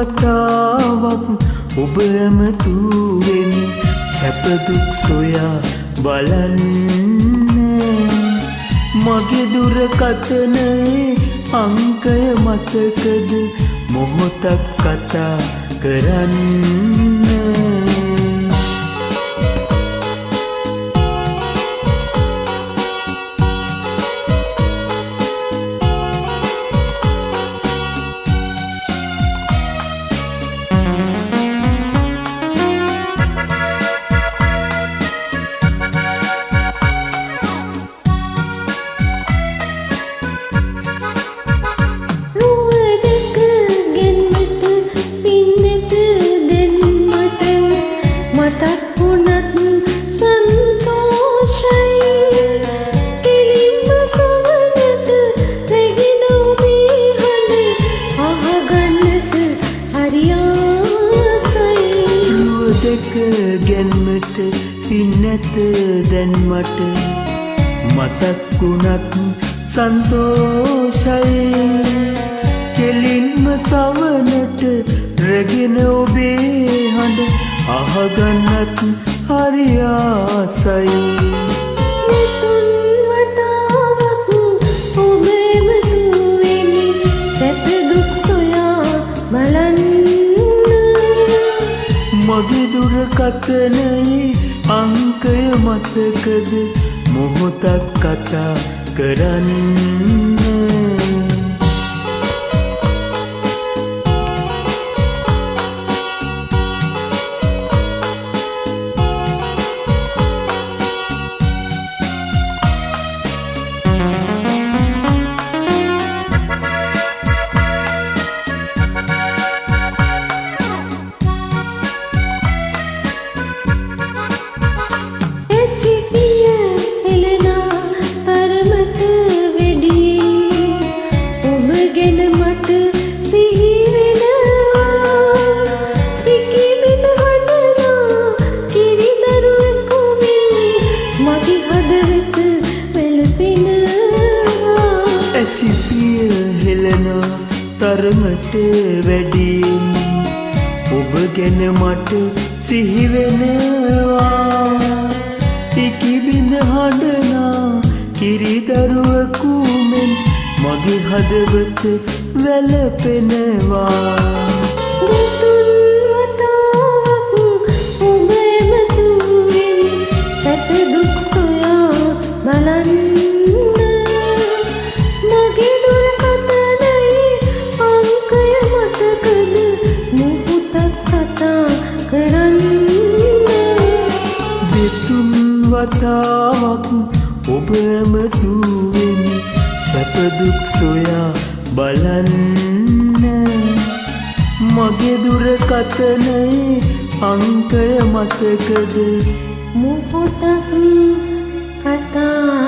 වතාවක් ඔබ ඇමතු වෙමි සැප දුක් සොයා බලන්න මගේ දුරකථනයේ අංකය මතකද මොහොතක් කතා කරන්න ගැන්මට පින්නැත දැන් මට මතක් වුණත් සන්තෝෂයි කෙලින්ම සවනට රැගෙන ඔබේ හඬ අහගන්නත් හරි ආසයි මගේ දුරකථනයේ අංකය මතකද මොහොතක් කතා කරන්න ඇසිපිය හෙලනා තරමට වැඩියෙන් ඔබ ගැන මට සිහිවෙනවා ඉකිබිඳ හඬනා කිරිදරුවකු මෙන් මගේ හදවත වැළපෙනවා වතාවක් ඔබ ඇමතු වෙමි සැප දුක් සොයා බලන්න මගේ දුරකථනයේ අංකය මතකද මොහොතක් කතා